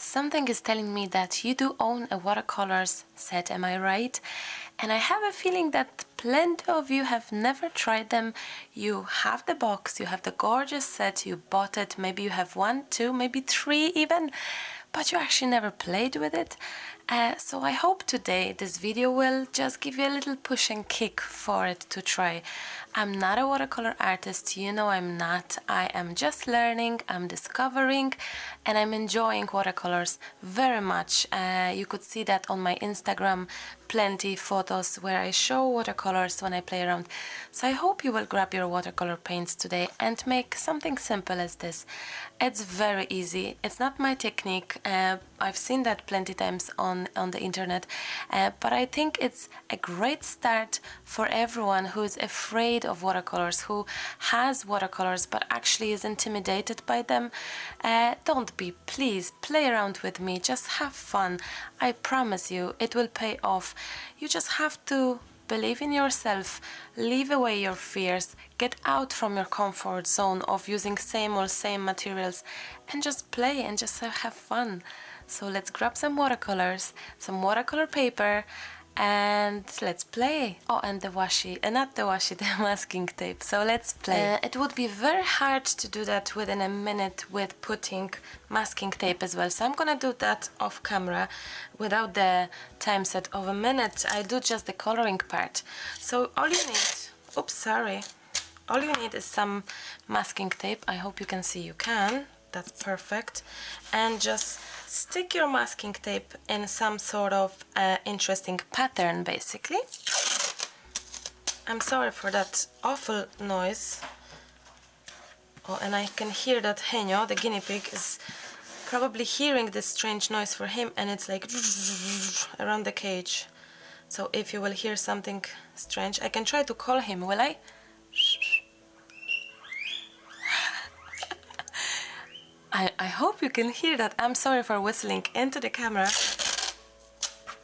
Something is telling me that you do own a watercolors set, am I right? And I have a feeling that plenty of you have never tried them. You have the box, you have the gorgeous set, you bought it, maybe you have 1, 2, maybe 3 even, but you actually never played with it. So I hope today this video will just give you a little push and kick for it to try. I'm not a watercolor artist, you know I'm not. I am just learning, I'm discovering, and I'm enjoying watercolors very much. You could see that on my Instagram, plenty photos where I show watercolors when I play around. So I hope you will grab your watercolor paints today and make something simple as this. It's very easy, it's not my technique. I've seen that plenty times on the internet, but I think it's a great start for everyone who is afraid of watercolors, who has watercolors but actually is intimidated by them. Don't be, please play around with me, just have fun. I promise you it will pay off. You just have to believe in yourself, leave away your fears, get out from your comfort zone of using same materials, and just play and just have fun. So let's grab some watercolors, some watercolor paper, and let's play. Oh, and the washi, not the washi, the masking tape. So let's play. It would be very hard to do that within a minute with putting masking tape as well. So I'm gonna do that off camera without the time set of a minute. I do just the coloring part. So all you need, oops, sorry. All you need is some masking tape. I hope you can see, you can. That's perfect. And just stick your masking tape in some sort of interesting pattern, basically. I'm sorry for that awful noise. Oh, and I can hear that Henyo, the guinea pig, is probably hearing this strange noise for him, and it's like around the cage. So if you will hear something strange, I can try to call him, will I? I hope you can hear that. I'm sorry for whistling into the camera,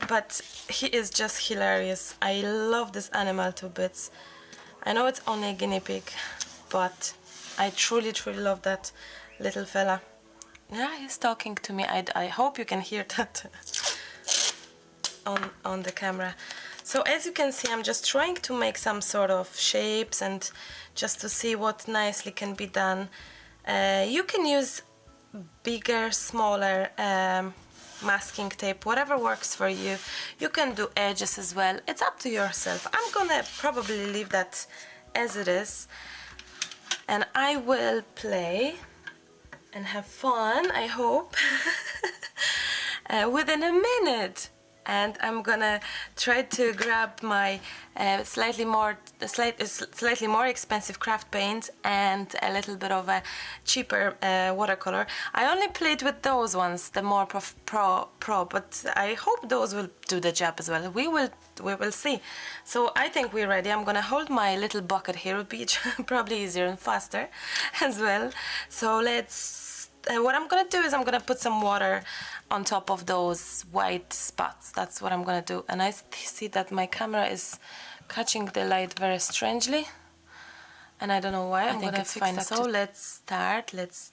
but he is just hilarious. I love this animal to bits. I know it's only a guinea pig, but I truly love that little fella. Yeah, he's talking to me. I hope you can hear that on the camera. So as you can see, I'm just trying to make some sort of shapes and just to see what nicely can be done. You can use bigger, smaller masking tape, whatever works for you. You can do edges as well. It's up to yourself. I'm gonna probably leave that as it is, and I will play and have fun, I hope, within a minute. And I'm gonna try to grab my slightly more expensive craft paint and a little bit of a cheaper watercolor. I only played with those ones, the more pro, but I hope those will do the job as well. We will see. So I think we're ready. I'm gonna hold my little bucket here. It would be probably easier and faster as well. So let's. What I'm gonna do is I'm gonna put some water on top of those white spots. That's what I'm gonna do. And I see that my camera is catching the light very strangely, and I don't know why. I'm gonna fix that. So let's start. Let's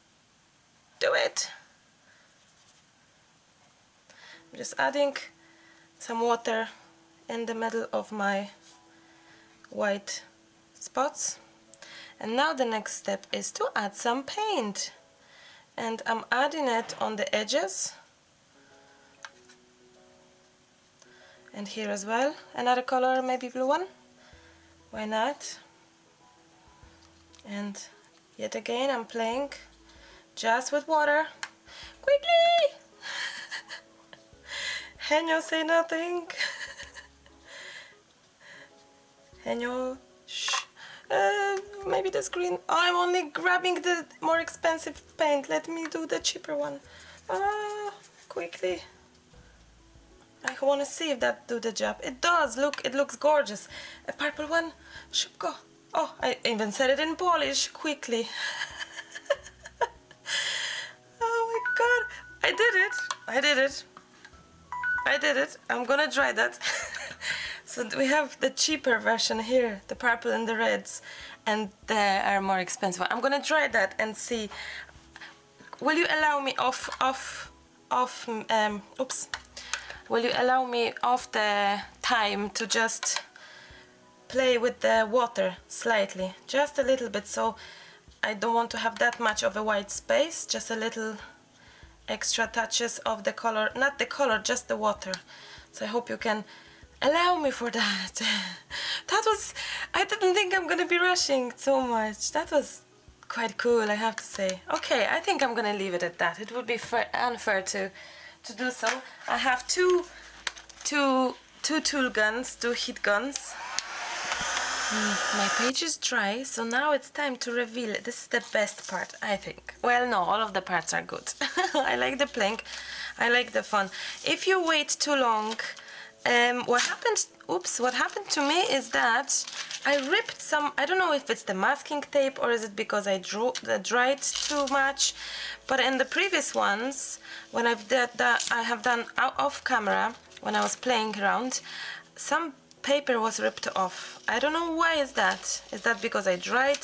do it. I'm just adding some water in the middle of my white spots. And now the next step is to add some paint. And I'm adding it on the edges. And here as well. Another color, maybe blue one. Why not? And yet again I'm playing just with water. Quickly! Henyo, say nothing. Henyo, shh. Maybe the screen. Oh, I'm only grabbing the more expensive paint. Let me do the cheaper one. Quickly. I want to see if that do the job. It does. Look, it looks gorgeous. A purple one. Szybko. Oh, I even said it in Polish. Quickly. Oh my god. I did it. I did it. I did it. I'm gonna try that. So we have the cheaper version here, the purple and the reds, and they are more expensive. I'm gonna try that and see. Will you allow me off off, oops, will you allow me off the time to just play with the water slightly, just a little bit, so I don't want to have that much of a white space, just a little extra touches of the color, not the color, just the water. So I hope you can allow me for that. That was, I didn't think I'm gonna be rushing so much. That was quite cool, I have to say. Okay, I think I'm gonna leave it at that. It would be unfair to do so. I have two tool guns, two heat guns. My page is dry, so now it's time to reveal it. This is the best part, I think. Well, no, all of the parts are good. I like the plank, I like the fun. If you wait too long, what happened to me is that I ripped some, I don't know if it's the masking tape or is it because I dried too much, but in the previous ones, when I have done off camera, when I was playing around, some paper was ripped off. I don't know why is that. Is that because I dried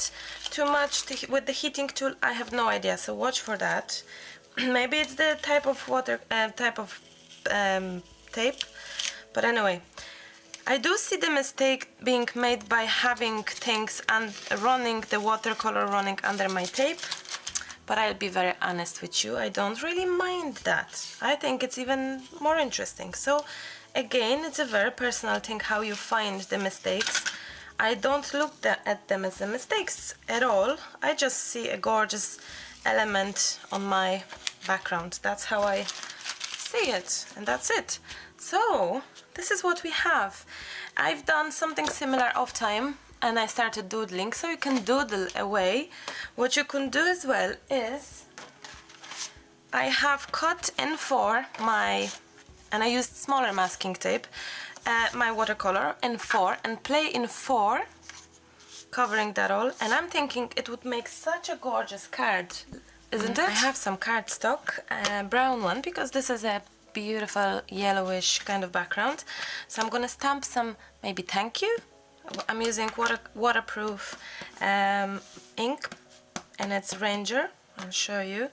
too much with the heating tool? I have no idea, so watch for that. Maybe it's the type of tape, but anyway, I do see the mistake being made by having things and running the watercolor running under my tape, but I'll be very honest with you, I don't really mind that. I think it's even more interesting. So again, it's a very personal thing how you find the mistakes. I don't look at them as the mistakes at all. I just see a gorgeous element on my background. That's how I see it, and that's it. So this is what we have. I've done something similar off time and I started doodling, so you can doodle away. What you can do as well is I have cut in four my, and I used smaller masking tape, my watercolor in four, and play in four, covering that all. And I'm thinking it would make such a gorgeous card, isn't it? I have some cardstock, brown one, because this is a beautiful yellowish kind of background. So I'm gonna stamp some, maybe thank you. I'm using waterproof ink, and it's Ranger. I'll show you.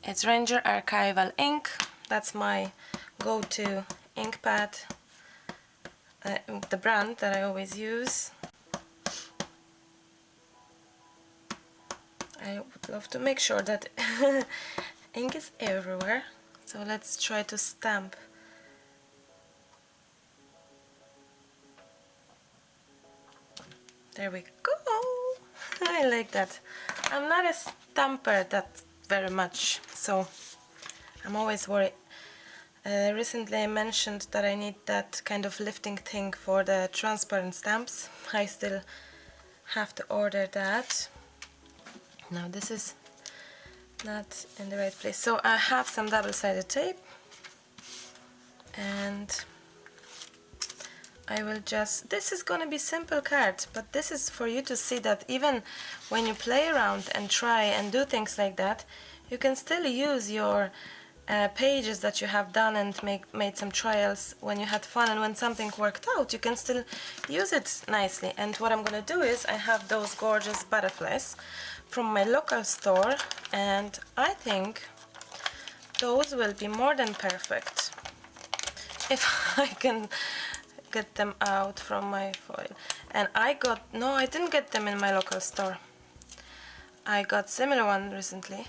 It's Ranger Archival ink. That's my go-to ink pad, the brand that I always use. I would love to make sure that ink is everywhere, so let's try to stamp. There we go. I like that. I'm not a stamper that very much, so I'm always worried. Recently I mentioned that I need that kind of lifting thing for the transparent stamps. I still have to order that. Now this is not in the right place. So I have some double-sided tape, and I will just, this is gonna be simple card, but this is for you to see that even when you play around and try and do things like that, you can still use your pages that you have done and made some trials when you had fun, and when something worked out, you can still use it nicely. And what I'm gonna do is I have those gorgeous butterflies from my local store, and I think those will be more than perfect if I can get them out from my foil. And I didn't get them in my local store. I got similar one recently.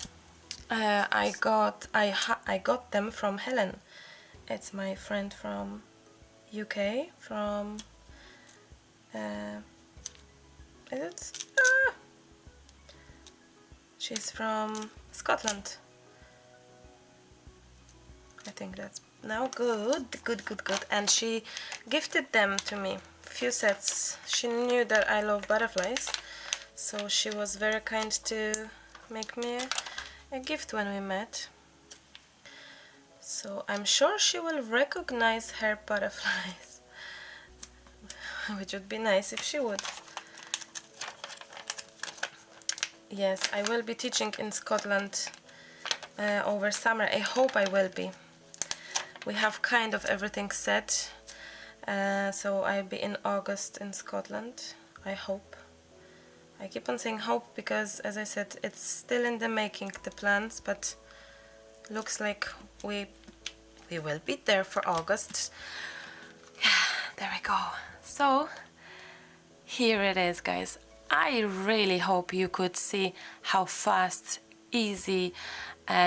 I got them from Helen. It's my friend from UK, from she's from Scotland. I think that's now good. And she gifted them to me, few sets. She knew that I love butterflies, so she was very kind to make me a gift when we met. So I'm sure she will recognize her butterflies, which would be nice if she would. Yes, I will be teaching in Scotland over summer. I hope I will be. We have kind of everything set, so I'll be in August in Scotland, I hope. I keep on saying hope because, as I said, it's still in the making, the plans, but looks like we will be there for August. There we go. So here it is, guys. I really hope you could see how fast, easy,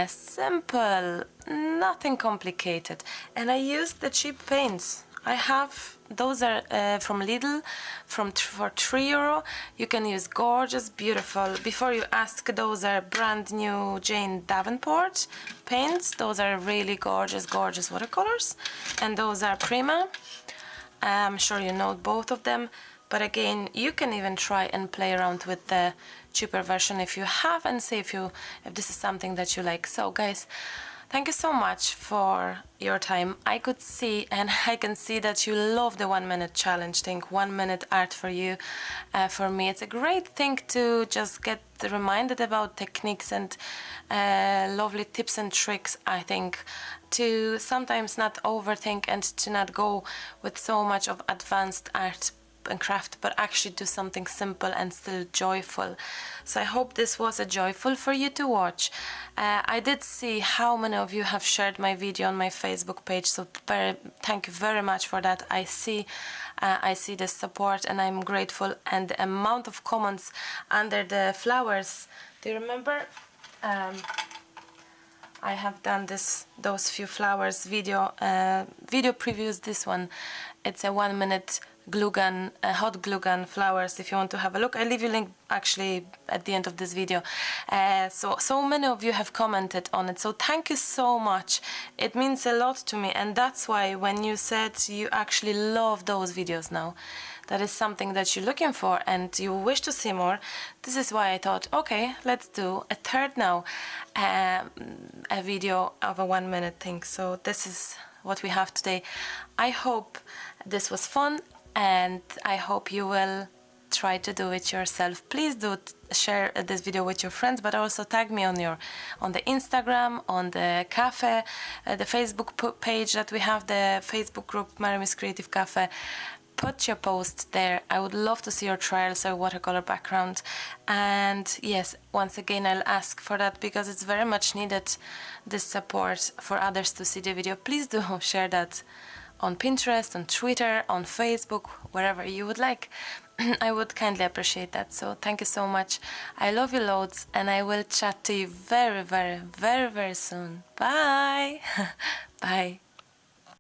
simple, nothing complicated. And I used the cheap paints. I have, those are from Lidl, for €3. You can use gorgeous, beautiful. Before you ask, those are brand new Jane Davenport paints. Those are really gorgeous, gorgeous watercolors. And those are Prima. I'm sure you know both of them. But again, you can even try and play around with the cheaper version if you have, and see if this is something that you like. So guys, thank you so much for your time. I could see, and I can see that you love the 1 minute challenge thing, 1 minute art for you. For me, it's a great thing to just get reminded about techniques and lovely tips and tricks, I think, to sometimes not overthink and to not go with so much of advanced art and craft, but actually do something simple and still joyful. So I hope this was a joyful for you to watch. I did see how many of you have shared my video on my Facebook page, so thank you very much for that. I see the support and I'm grateful, and the amount of comments under the flowers. Do you remember? I have done those few flowers video previews. This one, it's a 1 minute glue gun, hot glue gun flowers. If you want to have a look, I'll leave you a link actually at the end of this video. So many of you have commented on it, so thank you so much. It means a lot to me, and that's why when you said you actually love those videos now, that is something that you're looking for and you wish to see more. This is why I thought, okay, let's do a third now, a video of a 1 minute thing. So this is what we have today. I hope this was fun, and I hope you will try to do it yourself. Please do share this video with your friends, but also tag me on the Instagram, on the cafe, the Facebook page that we have, the Facebook group Maremi's Creative Cafe. Put your post there. I would love to see your trials or watercolor background. And yes, once again, I'll ask for that because it's very much needed, this support for others to see the video. Please do share that on Pinterest, on Twitter, on Facebook, wherever you would like. I would kindly appreciate that. So thank you so much. I love you loads, and I will chat to you very, very, very, very soon. Bye. Bye.